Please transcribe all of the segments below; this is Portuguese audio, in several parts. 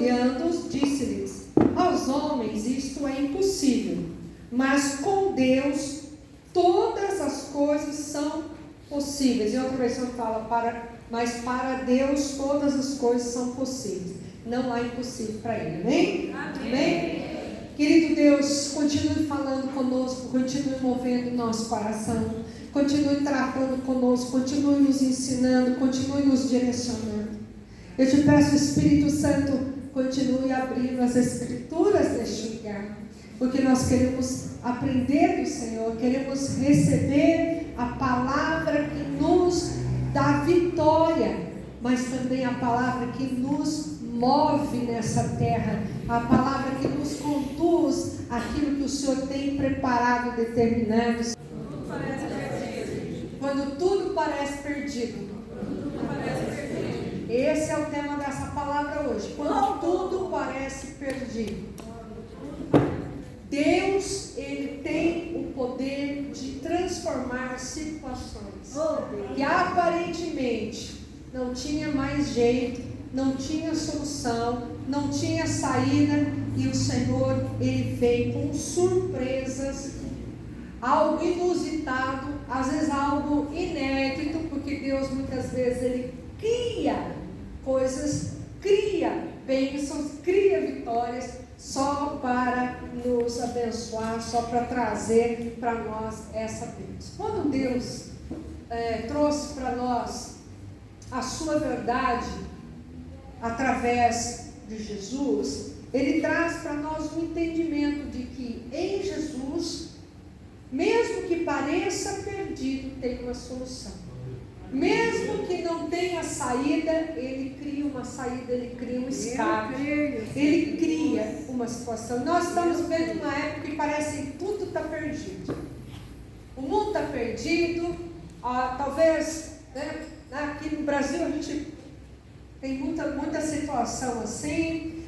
olhando, disse-lhes: aos homens isto é impossível, mas com Deus todas as coisas são possíveis. Em outra versão fala, mas para Deus todas as coisas são possíveis. Não há impossível para Ele. Amém? Amém? Querido Deus, continue falando conosco, continue movendo nosso coração, continue tratando conosco, continue nos ensinando, continue nos direcionando. Eu te peço, Espírito Santo, continue abrindo as Escrituras neste lugar, porque nós queremos aprender do Senhor, queremos receber a palavra que nos dá vitória, mas também a palavra que nos move nessa terra, a palavra que nos conduz àquilo que o Senhor tem preparado, determinado. Quando tudo parece perdido. Esse é o tema dessa palavra hoje. Quando tudo parece perdido. Deus, Ele tem o poder de transformar situações que aparentemente não tinha mais jeito, não tinha solução, não tinha saída, e o Senhor, Ele vem com surpresas, algo inusitado, às vezes algo inédito, porque Deus muitas vezes Ele cria coisas, cria bênçãos, cria vitórias, só para nos abençoar, só para trazer para nós essa bênção. Quando Deus trouxe para nós a sua verdade, através de Jesus, Ele traz para nós um entendimento de que em Jesus, mesmo que pareça perdido, tem uma solução. Mesmo que não tenha saída, Ele cria uma saída, Ele cria um escape, Ele cria uma situação. Nós estamos vivendo uma época que parece que tudo está perdido. O mundo está perdido, talvez, né, aqui no Brasil a gente tem muita situação assim,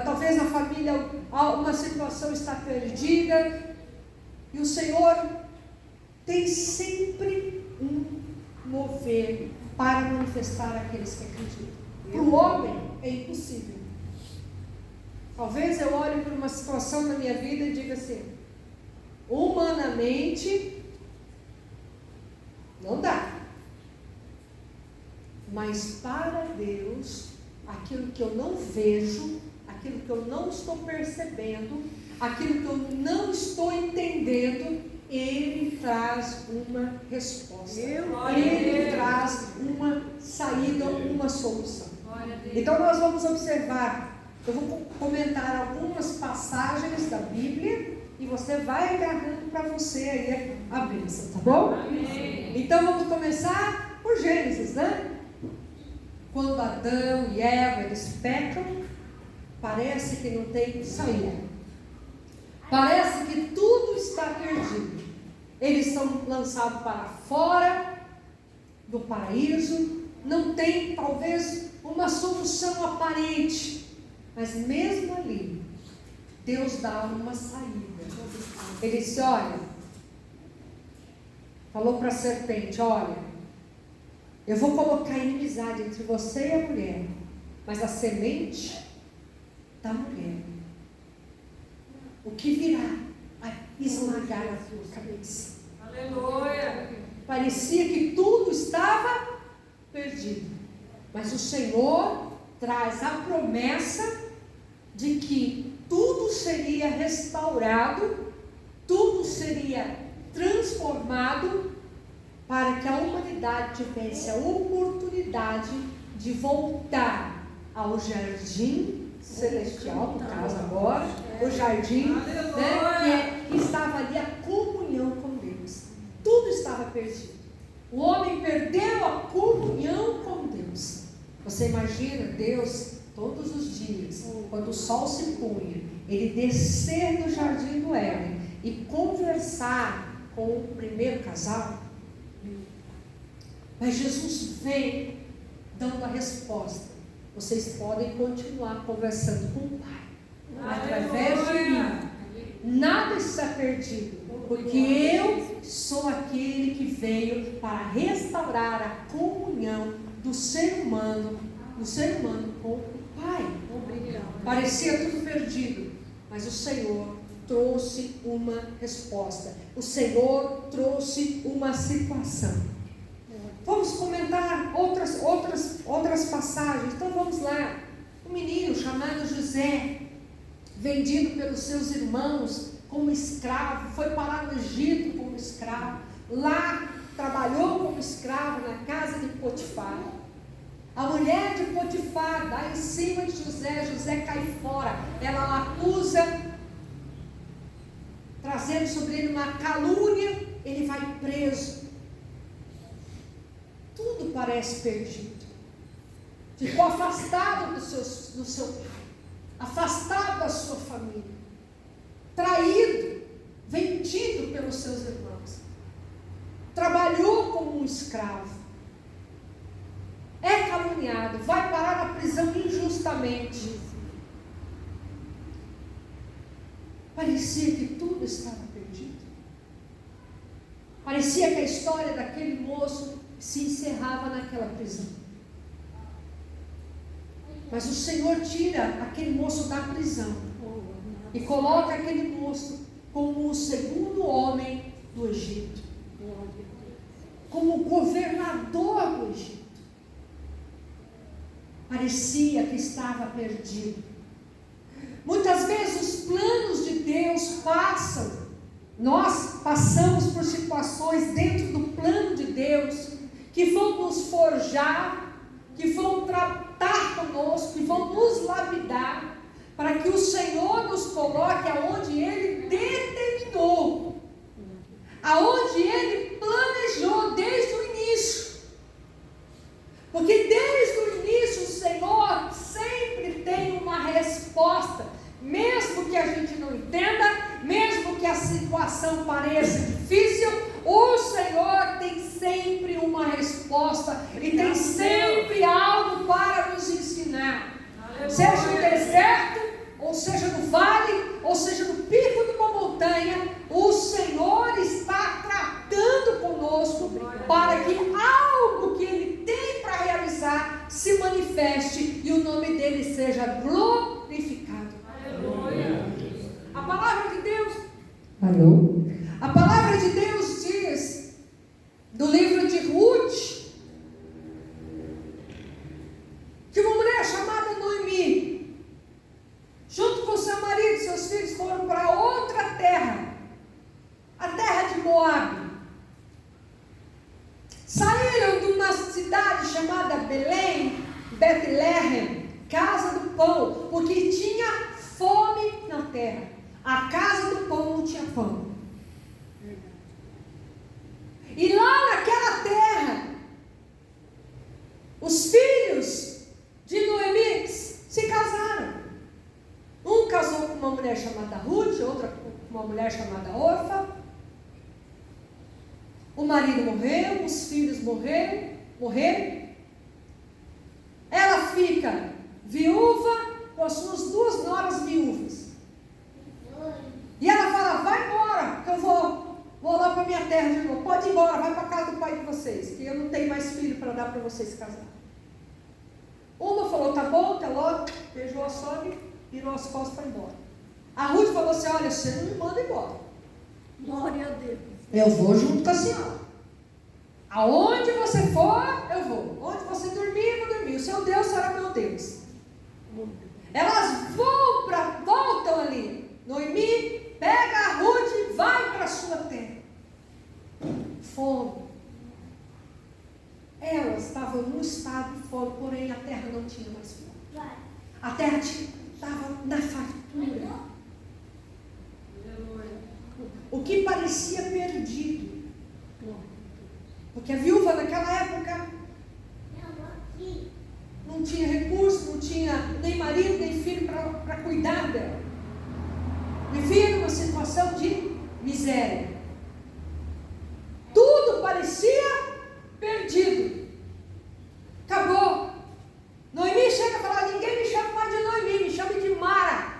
talvez na família uma situação está perdida, e o Senhor tem sempre um mover para manifestar aqueles que acreditam. Para o homem é impossível. Talvez eu olhe para uma situação na minha vida e diga assim: humanamente não dá. Mas para Deus, aquilo que eu não vejo, aquilo que eu não estou percebendo, aquilo que eu não estou entendendo, Ele traz uma resposta. Ele traz uma saída, uma solução. Então nós vamos observar, eu vou comentar algumas passagens da Bíblia e você vai agarrando para você aí a bênção, tá bom? Então vamos começar por Gênesis, né? Quando Adão e Eva, eles pecam, parece que não tem saída. Parece que tudo está perdido. Eles são lançados para fora do paraíso. Não tem, talvez, uma solução aparente. Mas mesmo ali, Deus dá uma saída. Ele disse: olha, falou para a serpente: olha, eu vou colocar inimizade entre você e a mulher, mas a semente da mulher, o que virá a esmagar a sua cabeça. Aleluia! Parecia que tudo estava perdido, mas o Senhor traz a promessa de que tudo seria restaurado, tudo seria transformado, para que a humanidade tivesse a oportunidade de voltar ao jardim celestial, no caso agora, o jardim, né, que estava ali a comunhão com Deus. Tudo estava perdido. O homem perdeu a comunhão com Deus. Você imagina Deus todos os dias, quando o sol se punha, Ele descer no jardim do Éden e conversar com o primeiro casal? Mas Jesus vem dando a resposta: vocês podem continuar conversando com o Pai através de mim. Nada está perdido, porque eu sou aquele que veio para restaurar a comunhão do ser humano com o Pai. Parecia tudo perdido, mas o Senhor trouxe uma resposta. O Senhor trouxe uma situação. Vamos comentar outras passagens. Então vamos lá. Um menino chamado José, vendido pelos seus irmãos como escravo, foi parar no Egito como escravo. Lá trabalhou como escravo na casa de Potifar. A mulher de Potifar dá em cima de José, José cai fora. Ela o acusa, trazendo sobre ele uma calúnia, ele vai preso. Tudo parece perdido. Ficou afastado do seu pai, afastado da sua família, traído, vendido pelos seus irmãos. Trabalhou como um escravo. É caluniado, vai parar na prisão injustamente. Parecia que tudo estava perdido. Parecia que a história daquele moço se encerrava naquela prisão. Mas o Senhor tira aquele moço da prisão e coloca aquele moço como o segundo homem do Egito, como governador do Egito. Parecia que estava perdido. Muitas vezes os planos de Deus passam. Nós passamos por situações dentro do plano de Deus que vão nos forjar, que vão tratar conosco, que vão nos lapidar, para que o Senhor nos coloque aonde Ele determinou, aonde Ele planejou desde o início. Porque desde o início o Senhor sempre tem uma resposta, mesmo que a gente não entenda, mesmo que a situação pareça difícil, o Senhor tem sempre uma resposta e tem sempre algo para nos ensinar. Seja no deserto, ou seja no vale, ou seja no pico de uma montanha, o Senhor está tratando conosco para que algo que Ele tem para realizar se manifeste e o nome dEle seja glorificado. Aleluia. A palavra de Deus. Alô? A palavra de Deus diz, do livro de Ruth, que uma mulher chamada Noemi, junto com seu marido e seus filhos, foram para outra terra, a terra de Moabe. Saíram de uma cidade chamada Belém, Betlehem, casa do pão, porque tinha fome na terra. A casa do pão não tinha pão. E lá naquela terra, os filhos de Noemi se casaram. Um casou com uma mulher chamada Ruth, outra com uma mulher chamada Orfa. O marido morreu, os filhos morreram. Ela fica viúva com as suas duas noras viúvas. E ela fala, vai embora, que eu vou lá para minha terra de novo. Pode ir embora, vai para a casa do pai de vocês, que eu não tenho mais filho para dar para vocês se casar. Uma falou, tá bom, até logo, beijou a sogra, virou as costas para ir embora. A Ruth falou assim, olha, você não me manda embora. Glória a Deus. Eu vou junto com a senhora. Aonde você for, eu vou. Onde você dormir, eu vou dormir. O seu Deus será meu Deus. Elas voltam ali. Noemi pega a Ruth e vai para a sua terra. Fome. Elas estavam num estado de fome, porém a terra não tinha mais fome. A terra estava na fartura. O que parecia perdido. Porque a viúva naquela época não tinha recurso, não tinha nem marido, nem filho para cuidar dela. Vivia numa situação de miséria. Tudo parecia perdido. Acabou. Noemi chega a falar, ninguém me chama mais de Noemi, me chame de Mara.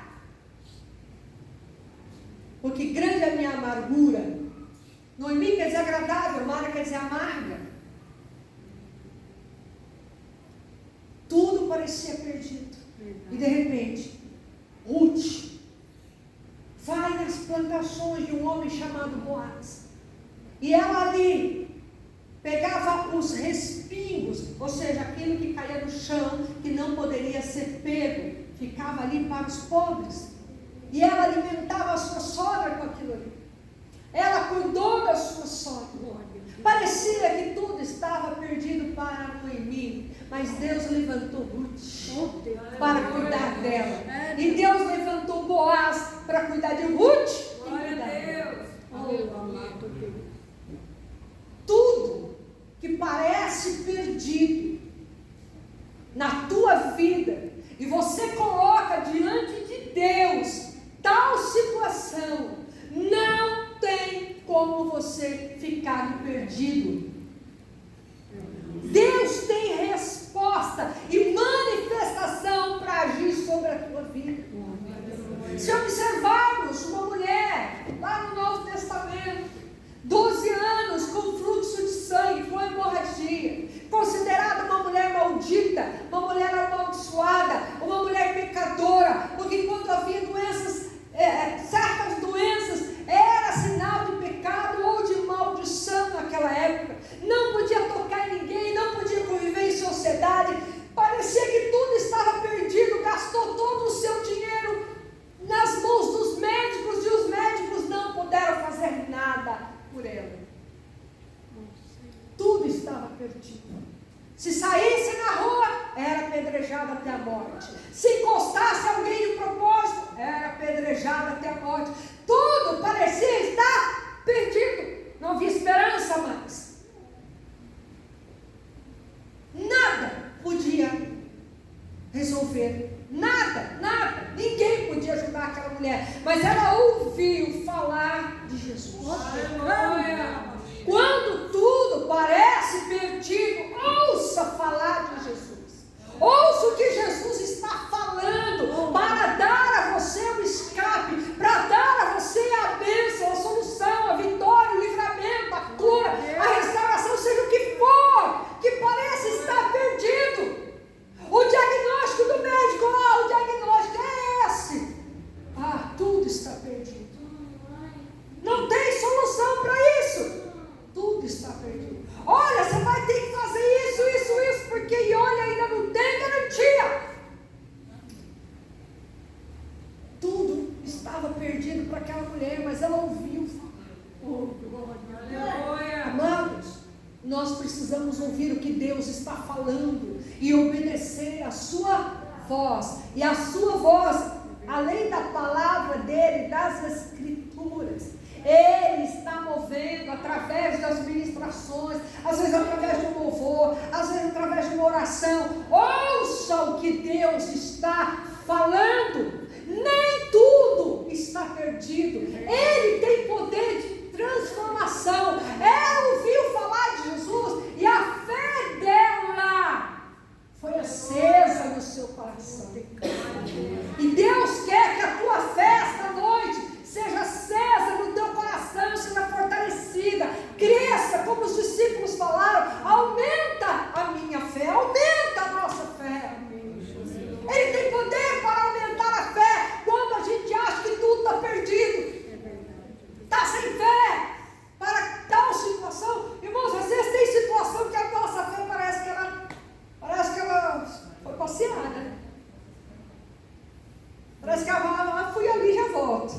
Porque grande é a minha amargura. Noemi quer dizer agradável, Mara quer dizer amarga. Tudo parecia perdido. E de repente, de um homem chamado Boaz. E ela ali pegava os respingos, ou seja, aquilo que caía no chão, que não poderia ser pego, ficava ali para os pobres. E ela alimentava a sua sogra com aquilo ali. Ela cuidou da sua sogra. Parecia que tudo estava perdido para Noemi, mas Deus levantou Ruth para cuidar dela. E Deus levantou Boaz para cuidar de Ruth. Glória a Deus. Tudo que parece perdido na tua vida e você coloca diante de Deus tal situação, não tem como você ficar perdido. Deus tem resposta e manifestação para agir sobre a tua vida. Se observarmos uma mulher lá no Novo Testamento, 12 anos com fluxo de sangue, com hemorragia, considerada uma mulher maldita, uma mulher amaldiçoada, uma mulher pecadora, porque quando havia doenças, certas doenças, era sinal de pecado ou de maldição naquela época. Não podia tocar em ninguém, não podia conviver em sociedade, parecia que tudo estava perdido, gastou todo o seu dinheiro nas mãos dos médicos e os médicos não puderam fazer nada por ela. Tudo estava perdido. Se saísse na rua, era apedrejada até a morte. Se encostasse alguém de propósito, era apedrejada até a morte. Tudo parecia estar perdido. Não havia esperança mais. Nada podia resolver. Nada. Ninguém podia ajudar aquela mulher. Mas ela ouviu falar de Jesus. Aleluia. Quando tudo parece perdido, ouça falar de Jesus. Ouça o que Jesus está falando para dar a você o escape, para dar a você a bênção, a solução, a vitória, o livramento, a cura, a restauração, seja o que for, que parece estar perdido. O diagnóstico do médico, o diagnóstico é esse. Tudo está perdido. Não tem solução para isso. Tudo está perdido. Olha, você vai ter que fazer isso, porque olha, ainda não tem garantia. Tudo estava perdido para aquela mulher, mas ela ouviu falar. Amados, nós precisamos ouvir o que Deus está falando e obedecer a sua voz. E a sua voz, além da palavra dele, das Escrituras, Ele está movendo através das ministrações, às vezes através de um louvor, às vezes através de uma oração. Ouça o que Deus está falando. Nem tudo está perdido. Ele tem poder de transformação. Ela ouviu falar de Jesus e a fé dela foi acesa no seu coração. E Deus quer que a tua fé esta noite seja acesa no teu coração, seja fortalecida, cresça, como os discípulos falaram, aumenta a minha fé, aumenta a nossa fé. Ele tem poder para aumentar a fé quando a gente acha que tudo está perdido, está sem fé para tal situação. Irmãos, às vezes tem situação que a nossa fé parece que ela foi passear, né? Parece que ela fui ali e já volto.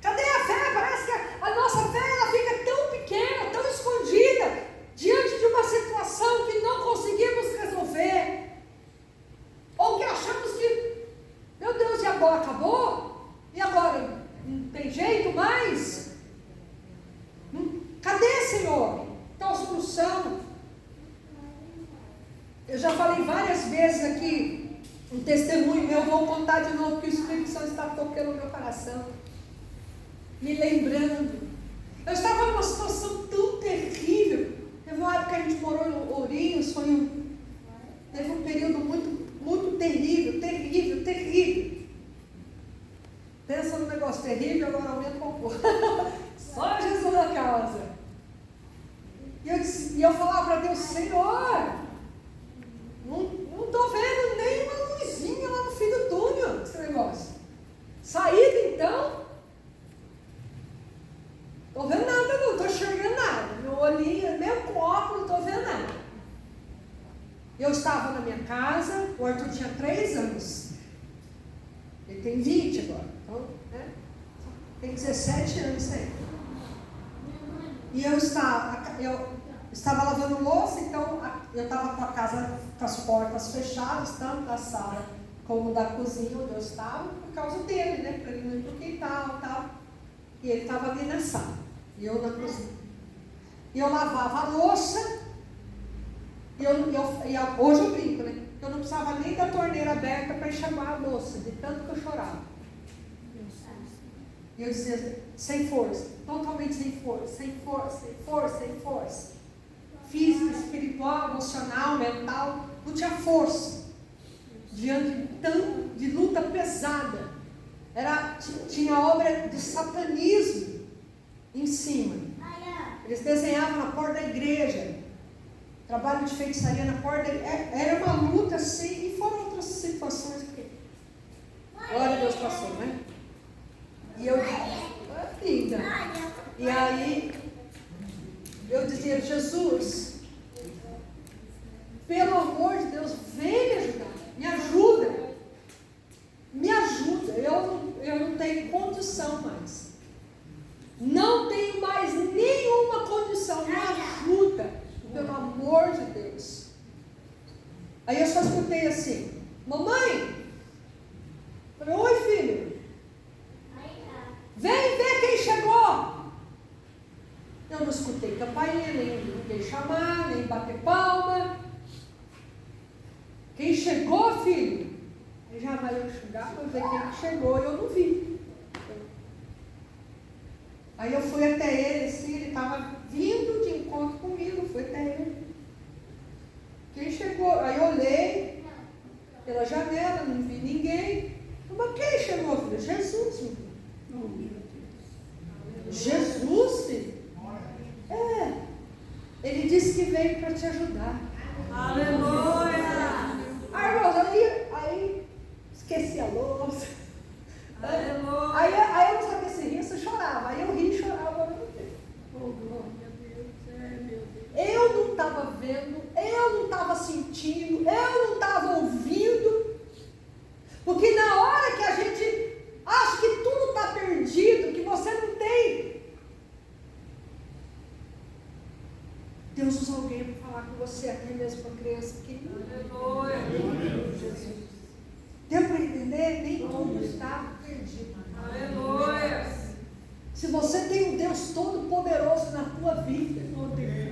Cadê a fé? Parece que a nossa fé ela fica tão pequena, tão escondida, diante de uma situação que não conseguimos resolver. Ou que achamos que, meu Deus, e agora acabou? E agora? Não tem jeito mais? Cadê, Senhor? Tal solução? Eu já falei várias vezes aqui, um testemunho meu, vou contar de novo, que o Espírito Santo está tocando no meu coração. Me lembrando, eu estava numa situação tão terrível. Teve uma época que a gente morou em Ourinhos, teve um período muito terrível. Pensa num negócio terrível, agora aumenta um pouco. Só Jesus na causa. E eu falava para Deus, Senhor, não estou vendo nenhuma luzinha lá no fim do túnel, esse negócio. Saída então? Ele tem 20 agora. Então, né? Tem 17 anos aí. E eu estava lavando louça, então eu estava com a casa com as portas fechadas, tanto da sala como da cozinha onde eu estava, por causa dele, né? Para ele não ir para o quintal e tal. E ele estava ali na sala, e eu na cozinha. E eu lavava a louça, e hoje eu brinco, né? Eu não precisava nem da torneira aberta para enxaguar a louça, de tanto que eu chorava. E eu dizia, sem força, totalmente sem força, sem força, sem força, sem força. Física, espiritual, emocional, mental, não tinha força. Diante de luta pesada. Tinha obra de satanismo em cima. Eles desenhavam na porta da igreja. Trabalho de feitiçaria na porta da igreja. Era uma luta assim, e foram outras situações que, glória a Deus, passou, né? E eu linda. E aí eu dizia, Jesus, pelo amor de Deus, vem me ajudar, me ajuda. Me ajuda, eu não tenho condição mais. Não tenho mais nenhuma condição. Me ajuda, pelo amor de Deus. Aí eu só escutei assim, mamãe. Falei, oi filho. Vem ver quem chegou. Eu não escutei campainha, nem ninguém chamar, nem bater palma. Quem chegou, filho? Aí já vai eu chegar para ver quem chegou, e eu não vi. Aí eu fui até ele, assim, ele estava vindo de encontro comigo, fui até ele. Quem chegou? Aí eu olhei pela janela, não vi ninguém. Mas quem chegou, filho? Jesus, filho. Jesus, filho? Ele disse que veio para te ajudar. Aleluia! Irmãos, aí esqueci a louça. Aleluia! Aí eu não sabia se ria, se chorava. Aí eu ri e chorava ao mesmo tempo. Eu não estava vendo, eu não estava sentindo, eu não estava ouvindo. Porque na hora que a gente acha que tudo está perdido, que você não tem, Deus usa alguém para falar com você, até mesmo com a criança pequenina. Aleluia! Deu para entender? Nem tudo está perdido. Aleluia! Se você tem um Deus todo-poderoso na tua vida,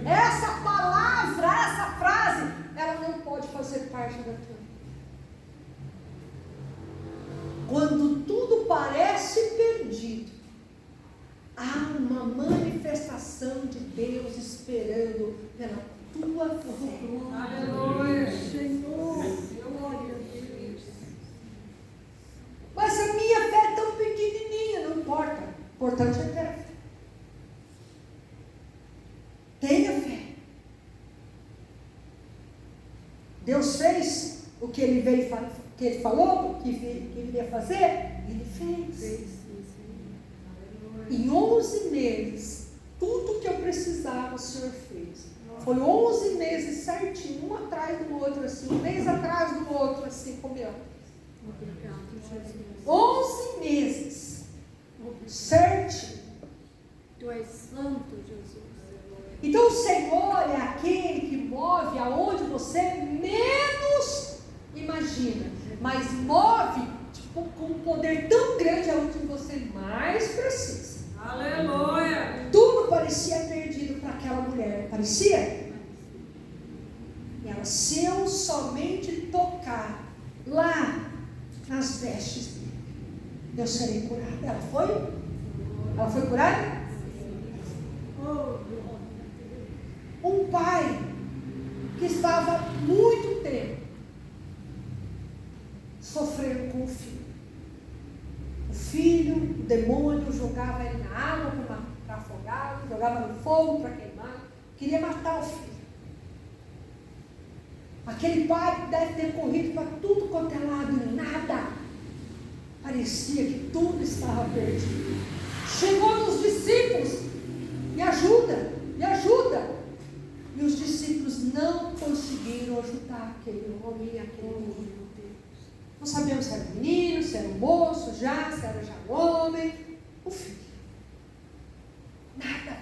essa palavra, essa frase, ela não pode fazer parte da tua vida. Quando tudo parece perdido, há uma manifestação de Deus esperando pela tua fé. Aleluia! Senhor, glória a Deus. Mas a minha fé é tão pequenininha, não importa. O importante é ter a fé. Tenha fé. Deus fez o que Ele veio, que Ele falou, que iria fazer, Ele fez. Em 11 meses, tudo que eu precisava, o Senhor fez. Foi 11 meses certinho, um atrás do outro, assim, um mês atrás do outro, assim, como eu. 11 meses. Certinho. Tu és santo, Jesus. Então o Senhor é aquele que move aonde você menos imagina, mas move com um poder tão grande aonde você mais precisa. Aleluia! Tudo parecia perdido para aquela mulher, parecia? E ela, se eu somente tocar lá nas vestes dele, eu serei curada. Ela foi? Ela foi curada? Um pai que estava há muito tempo sofrendo com o filho. O filho, o demônio, jogava ele na água para afogar, jogava no fogo para queimar, queria matar o filho. Aquele pai deve ter corrido para tudo quanto é lado e nada. Parecia que tudo estava perdido. Chegou nos discípulos, me ajuda, me ajuda. E os discípulos não conseguiram ajudar aquele homem e aquele menino. Não sabemos se era um menino, se era um moço já, se era já um homem. O filho. Nada.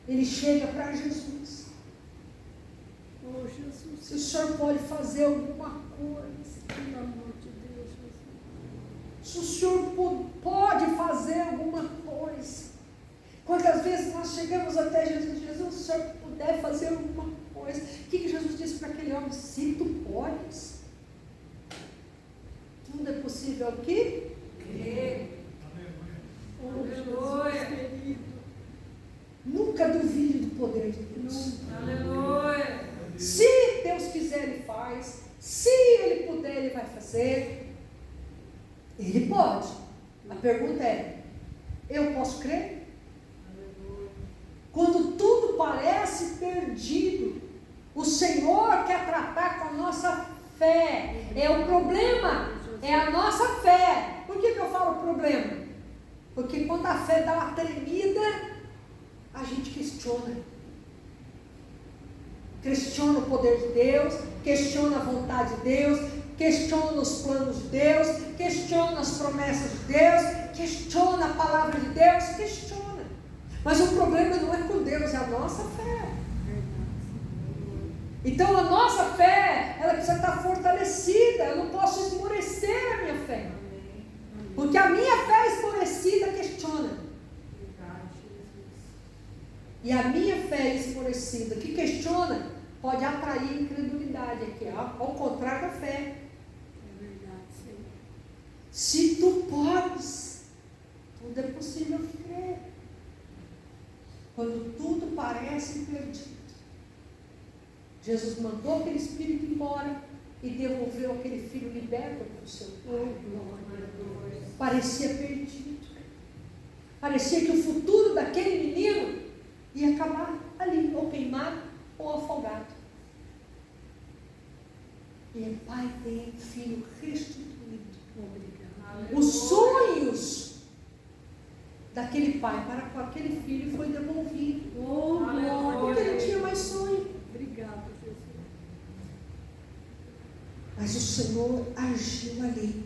Ele chega para Jesus. Oh, Jesus. Se o Senhor pode fazer alguma coisa. Pelo amor de Deus, Jesus. Se o Senhor pode fazer alguma coisa. Quantas vezes nós chegamos até Jesus e Jesus, se o Senhor puder fazer alguma coisa. O que Jesus disse para aquele homem? Se tu podes. Tudo é possível aqui? Oh, Jesus querido. Nunca duvide do poder de Deus. Aleluia. Se Deus quiser, Ele faz. Se Ele puder, Ele vai fazer. Ele pode. A pergunta é, eu posso crer? Quando tudo parece perdido, o Senhor quer tratar com a nossa fé. É o problema, é a nossa fé. Por que eu falo problema? Porque quando a fé dá uma tremida, a gente questiona. Questiona o poder de Deus, questiona a vontade de Deus, questiona os planos de Deus, questiona as promessas de Deus, questiona a palavra de Deus, questiona. Mas o problema não é com Deus, é a nossa fé. Então a nossa fé, ela precisa estar fortalecida. Eu não posso esmorecer a minha fé. Porque a minha fé esmorecida questiona. E a minha fé esmorecida que questiona pode atrair incredulidade aqui, ao contrário da fé. É verdade, Senhor. Se tu podes, tudo é possível crer. Quando tudo parece perdido, Jesus mandou aquele espírito embora e devolveu aquele filho liberto para o seu pai. Parecia perdido. Parecia que o futuro daquele menino ia acabar ali, ou queimado, ou afogado. E o pai tem filho restituído. Obrigado. Os sonhos daquele pai para com aquele filho foi devolvido. Oh, glória. Porque ele tinha mais sonho. Obrigado, Jesus. Mas o Senhor agiu ali.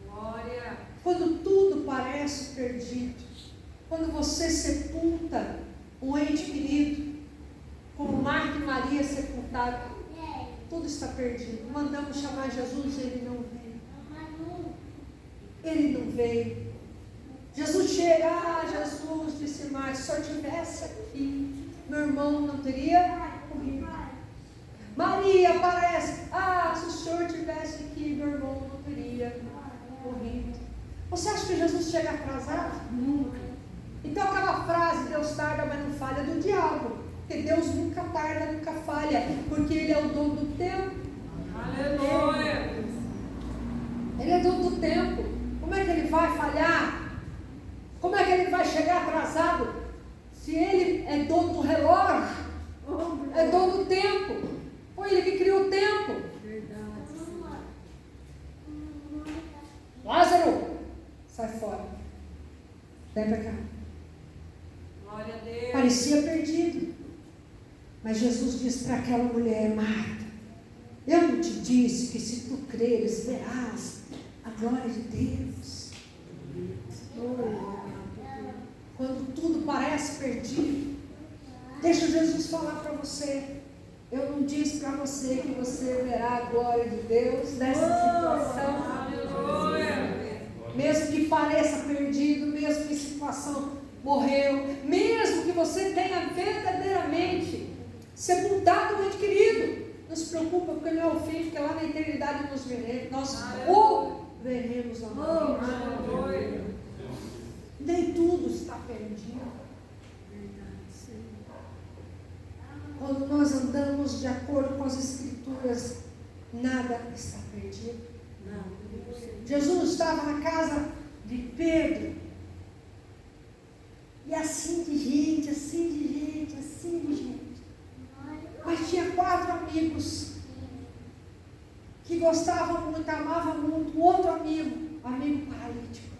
Glória. Quando tudo parece perdido, quando você sepulta um ente querido, como Marta e Maria sepultaram, tudo está perdido. Mandamos chamar Jesus, ele não veio. Ele não veio. Jesus chega, Jesus disse, mas se eu estivesse aqui, meu irmão não teria morrido. Maria aparece, se o Senhor estivesse aqui, meu irmão não teria morrido. Você acha que Jesus chega atrasado? Nunca. Então aquela frase, Deus tarda, mas não falha, é do diabo. Porque Deus nunca tarda, nunca falha, porque Ele é o dono do tempo. Aleluia. Ele é dono do tempo. Como é que Ele vai falhar? Como é que Ele vai chegar atrasado? Se Ele é dono do relógio, é dono do tempo. Foi Ele que criou o tempo. Verdade, Senhor. Lázaro, sai fora. Vem para cá. Glória a Deus. Parecia perdido. Mas Jesus disse para aquela mulher, Marta, eu não te disse que se tu creres, verás a glória de Deus. Quando tudo parece perdido, deixa Jesus falar para você. Eu não disse para você que você verá a glória de Deus nessa situação. Aleluia. Mesmo que pareça perdido, mesmo que a situação morreu, mesmo que você tenha verdadeiramente sepultado um ente querido, não se preocupa, porque não é o fim, porque lá na eternidade nós o veremos novamente. Aleluia. Nem tudo está perdido. Verdade, Senhor. Quando nós andamos de acordo com as Escrituras, nada está perdido. Não, Senhor. Jesus estava na casa de Pedro, e assim de gente, assim de gente, assim de gente. Mas tinha 4 amigos que gostavam muito, amavam muito. O outro amigo paralítico.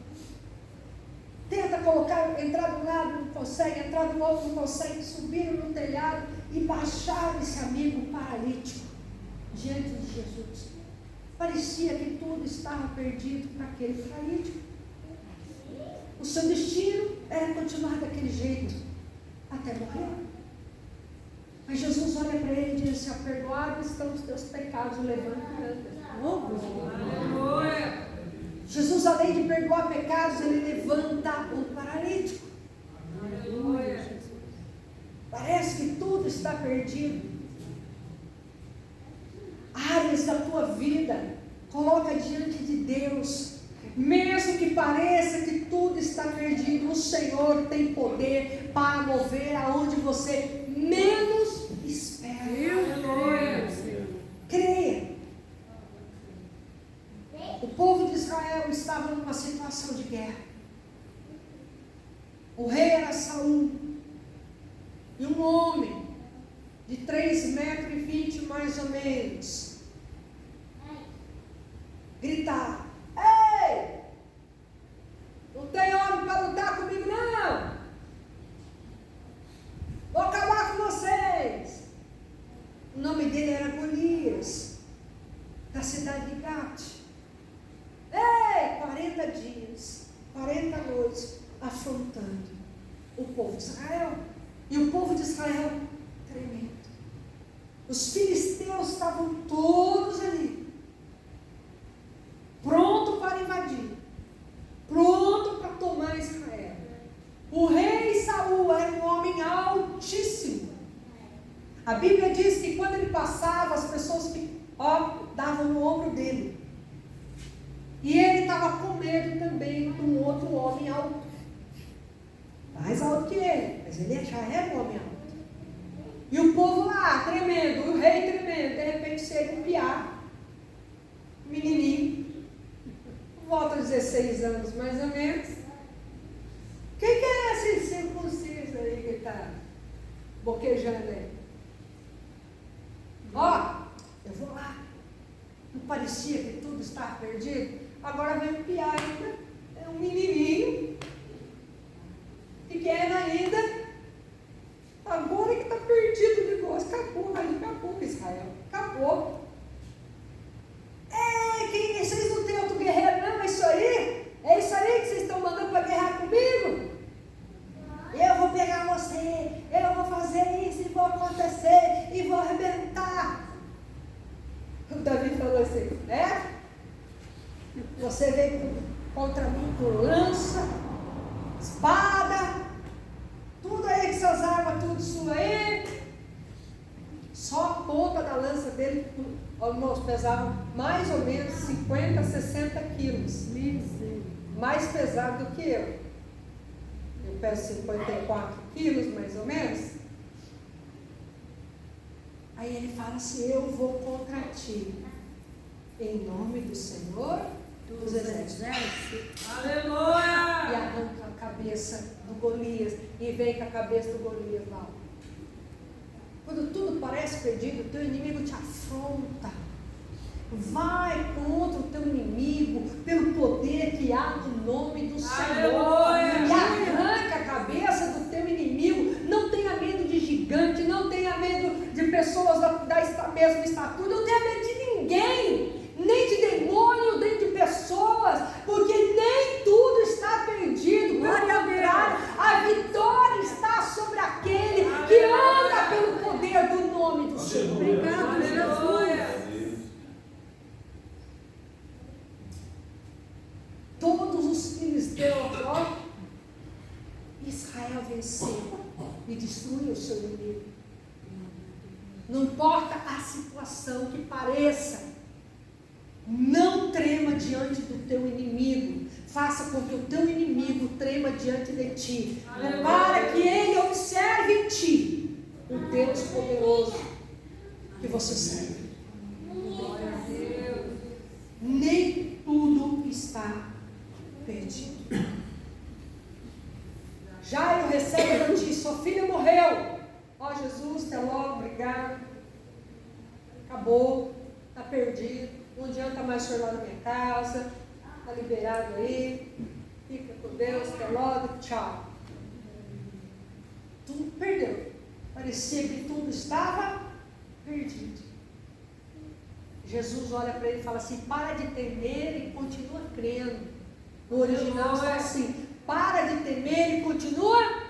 Tenta entrar de um lado, não consegue, entrar do outro, não consegue, subiram no telhado e baixaram esse amigo paralítico diante de Jesus. Parecia que tudo estava perdido para aquele paralítico. O seu destino era continuar daquele jeito até morrer. Mas Jesus olha para ele e diz assim: perdoados estão os teus pecados, levanta e anda. Aleluia. Jesus, além de perdoar pecados, ele levanta o paralítico. Aleluia. Parece que tudo está perdido. Áreas da tua vida, coloca diante de Deus. Mesmo que pareça que tudo está perdido, o Senhor tem poder para mover aonde você menos espera. Aleluia. Creia. O povo de Israel estava numa situação de guerra. O rei era Saul. E um homem de 3,20 metros mais ou menos gritava: ei! Não tem homem para lutar comigo não! Vou acabar com vocês! O nome dele era Golias, da cidade de Gate. Ei! 40 dias, 40 noites, afrontando o povo de Israel. E o povo de Israel tremendo. Os filisteus estavam todos ali, pronto para invadir, pronto para tomar Israel. O rei Saul era um homem altíssimo. A Bíblia diz que quando ele passava, as pessoas davam no ombro dele. E ele estava com medo também de um outro homem alto, mais alto que ele, mas ele já era um homem alto. E o povo lá, tremendo, o rei tremendo. De repente chega um piá, um menininho, volta a 16 anos mais ou menos. Quem que é esse circunciso aí que está boquejando aí? Eu vou lá. Não parecia que tudo estava perdido? Agora vem o piá ainda, é um menininho, pequeno ainda. Agora que está perdido o negócio. Acabou Israel. Acabou. Vocês não têm outro guerreiro não? É isso aí? É isso aí que vocês estão mandando para guerrear comigo? Eu vou pegar você, eu vou fazer isso e vou acontecer e vou arrebentar. O Davi falou assim: você veio contra mim com lança, espada, tudo aí com suas armas, tudo sua aí. Só a ponta da lança dele, irmãos, pesava mais ou menos 50, 60 quilos. Mais pesado do que eu. Eu peso 54 quilos, mais ou menos. Aí ele fala assim: eu vou contra ti, em nome do Senhor dos Exércitos. Aleluia. E arranca a cabeça do Golias, e vem com a cabeça do Golias lá. Quando tudo parece perdido, o teu inimigo te afronta. Vai contra o teu inimigo pelo poder que há no nome do Senhor. E arranca a cabeça do teu inimigo. Não tenha medo de gigante, não tenha medo de pessoas da mesma estatura, não tenha medo de ninguém, nem de demônio, nem de pessoas, porque nem tudo está perdido. Pelo contrário, a vitória está sobre aquele que anda pelo poder do nome do Senhor. Obrigado, Jesus. Todos os filisteus, Israel venceu e destruiu o seu inimigo. Não importa a situação que pareça, não trema diante do teu inimigo. Faça com que o teu inimigo trema diante de ti, para que ele observe em ti o Deus poderoso que você serve. Glória a Deus. Nem tudo está perdido. Jairo recebe a notícia: sua filha morreu. Jesus, até logo, obrigado. Acabou, está perdido. Não adianta mais o senhor lá na minha casa. Está liberado aí. Fica com Deus, até logo, tchau. Tudo perdeu. Parecia que tudo estava perdido. Jesus olha para ele e fala assim: para de temer e continua crendo. No original está assim: para de temer e continua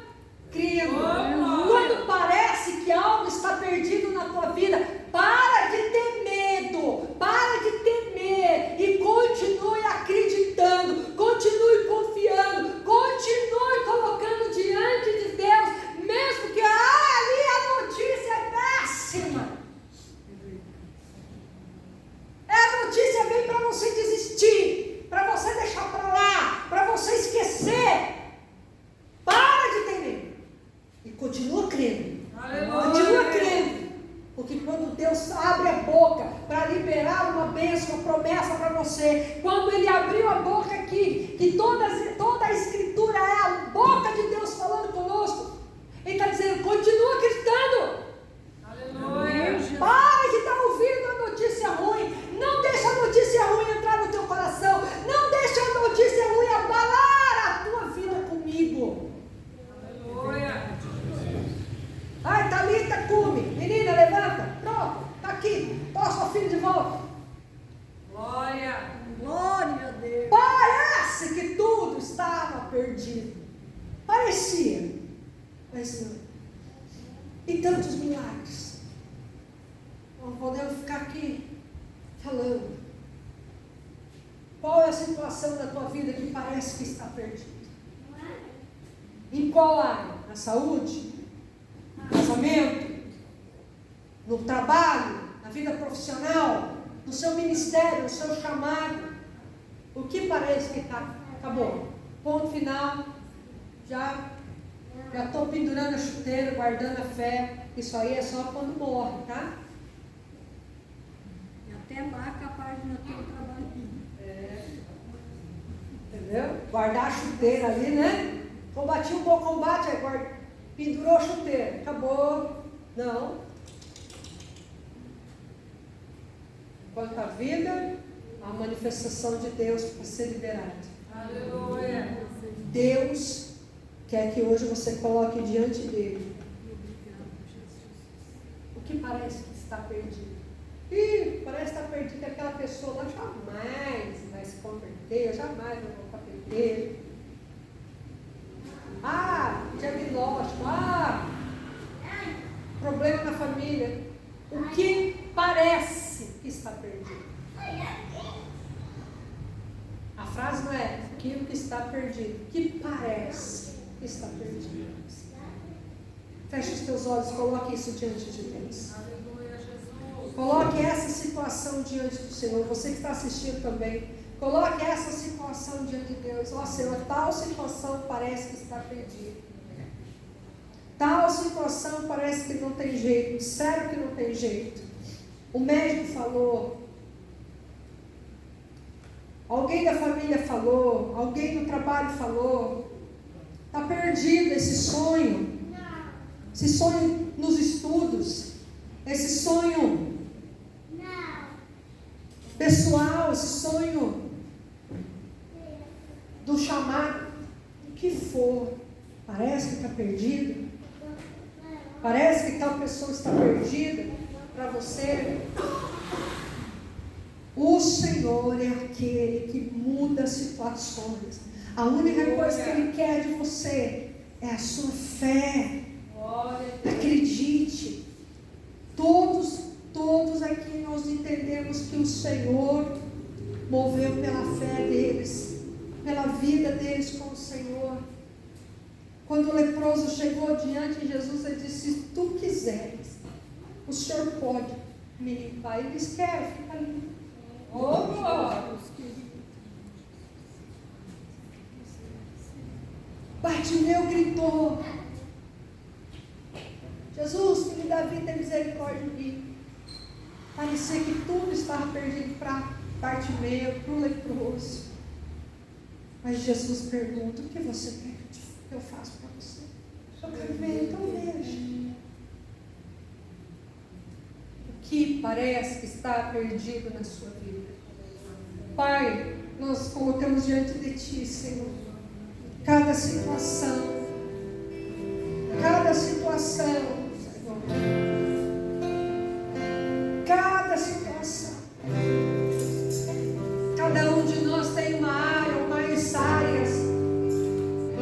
crendo. Quando parece que algo está perdido na tua vida, para de ter medo, para de temer e continue acreditando, continue confiando, continue colocando diante de Deus, mesmo que ali a notícia é péssima. A notícia vem para você desistir, para você deixar para lá, para você esquecer. Para de temer e continua crendo. Continua crendo. Porque quando Deus abre a boca para liberar uma bênção, uma promessa para você, quando Ele abriu a boca aqui, que toda a Escritura é a boca de Deus falando conosco, Ele está dizendo: continua acreditando. Aleluia. Para de estar ouvindo a notícia ruim. Não deixa a notícia ruim entrar no teu coração. Não deixa a notícia ruim abalar a tua vida comigo. Aleluia. Ai, Thalita, come. Menina, levanta. Pronto, está aqui. Toma sua filha de volta. Glória. Glória a Deus. Parece que tudo estava perdido. Parecia. Mas não. E tantos milagres. Não podemos ficar aqui falando. Qual é a situação da tua vida que parece que está perdida? Em qual área? Na saúde? No casamento? No trabalho? Na vida profissional? No seu ministério? No seu chamado? O que parece que está? Acabou. Ponto final. Já estou pendurando a chuteira, guardando a fé. Isso aí é só quando morre, tá? E até lá capaz de não ter um trabalho. Entendeu? Guardar a chuteira ali, né? Combati um bom combate, aí pendurou a chuteira. Acabou. Não. Enquanto a vida, a manifestação de Deus para ser liberada. Aleluia. Deus quer que hoje você coloque diante dele o que parece que está perdido. Ih, parece que está perdido aquela pessoa lá, jamais vai se converter, jamais vai voltar para a igreja. Diagnóstico, problema na família. O que parece que está perdido. A frase não é aquilo que está perdido, o que parece que está perdido. Feche os teus olhos, coloque isso diante de Deus. Aleluia, Jesus. Coloque essa situação diante do Senhor. Você que está assistindo também, coloque essa situação diante de Deus. Ó Senhor, tal situação parece que está perdida. Tal situação parece que não tem jeito. Sério que não tem jeito. O médico falou. Alguém da família falou. Alguém no trabalho falou. Está perdido esse sonho. Esse sonho nos estudos. Esse sonho pessoal. Esse sonho do chamado. O que for. Parece que está perdido. Parece que tal pessoa está perdida para você. O Senhor é aquele que muda situações. A única coisa que Ele quer de você é a sua fé. Acredite. Todos aqui nós entendemos que o Senhor moveu pela fé deles, pela vida deles com o Senhor. Quando o leproso chegou diante de Jesus, ele disse: se tu quiseres, o Senhor pode me limpar. Ele disse: quero, fica limpo. Bartimeu gritou: Jesus, filho de Davi, tem misericórdia de mim. Parecia que tudo estava perdido para Bartimeu, para o leproso. Mas Jesus pergunta: o que você quer que eu faço para você? Eu quero ver, então veja. O que parece que está perdido na sua vida? Pai, nós colocamos diante de Ti, Senhor, cada situação, Senhor, cada situação, irmãs têm uma área ou mais áreas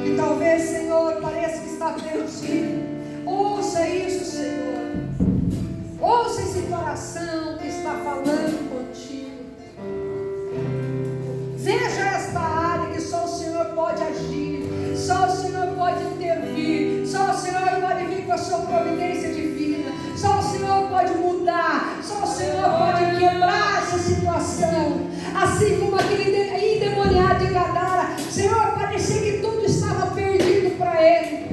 que talvez, Senhor, pareça que está perdido. Ouça isso, Senhor. Ouça esse coração que está falando contigo. Veja esta área que só o Senhor pode agir, só o Senhor pode intervir, só o Senhor pode vir com a sua providência divina, só o Senhor pode mudar, só o Senhor pode quebrar essa situação. Assim como aquele endemoniado de Gadara, Senhor, parecia que tudo estava perdido para ele,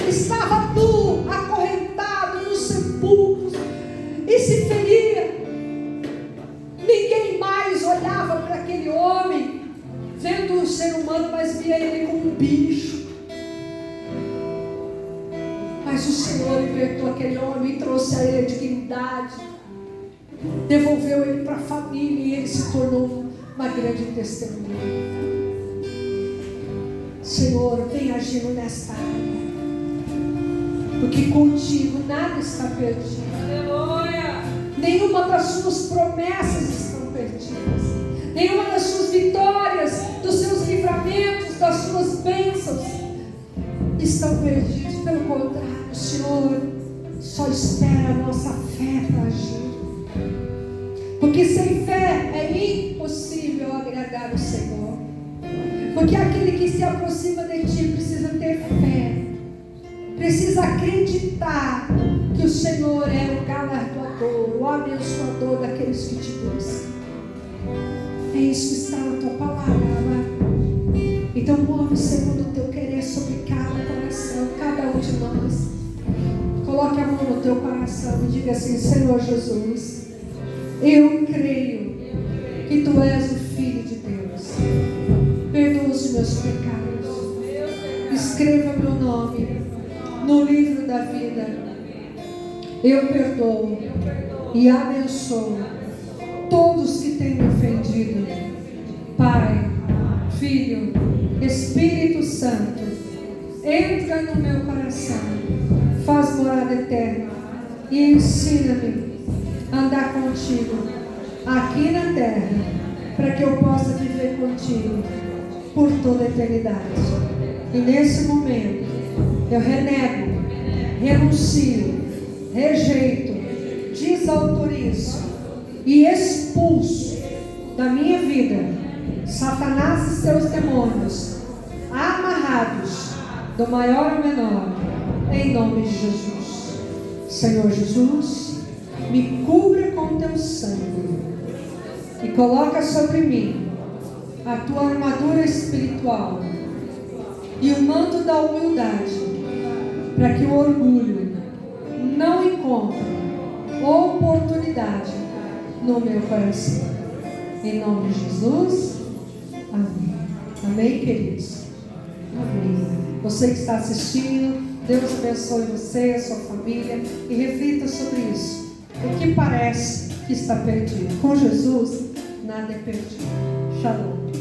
estava nu, acorrentado nos sepulcros e se feria. Ninguém mais olhava para aquele homem vendo o ser humano, mas via ele como um bicho. Mas o Senhor libertou aquele homem e trouxe a ele a dignidade, devolveu ele para a família e ele se tornou uma grande testemunha. Senhor, vem agindo nesta área, porque contigo nada está perdido. Aleluia. Nenhuma das suas promessas estão perdidas. Nenhuma das suas vitórias, dos seus livramentos, das suas bênçãos estão perdidos. Pelo contrário, o Senhor só espera a nossa fé para agir. Porque sem fé é impossível agradar o Senhor. Porque aquele que se aproxima de ti precisa ter fé. Precisa acreditar que o Senhor é o galardoador, o abençoador daqueles que te buscam. É isso que está na tua palavra, amado. Então move segundo o teu querer sobre cada coração, cada um de nós. Coloque a mão no teu coração e diga assim: Senhor Jesus, eu creio que tu és o Filho de Deus. Perdoa os meus pecados. Escreva meu nome no livro da vida. Eu perdoo e abençoo todos que têm me ofendido. Pai, Filho, Espírito Santo, entra no meu coração, faz morada eterna e ensina-me a andar contigo aqui na terra, para que eu possa viver contigo por toda a eternidade. E nesse momento eu renego, renuncio, rejeito, desautorizo e expulso da minha vida Satanás e seus demônios, amarrados do maior ao menor, em nome de Jesus. Senhor Jesus, me cubra com teu sangue e coloca sobre mim a tua armadura espiritual e o manto da humildade, para que o orgulho não encontre oportunidade no meu coração. Em nome de Jesus, amém. Amém, queridos? Amém. Você que está assistindo, Deus abençoe você, a sua família, e reflita sobre isso. O que parece que está perdido? Com Jesus, nada é perdido. Shalom.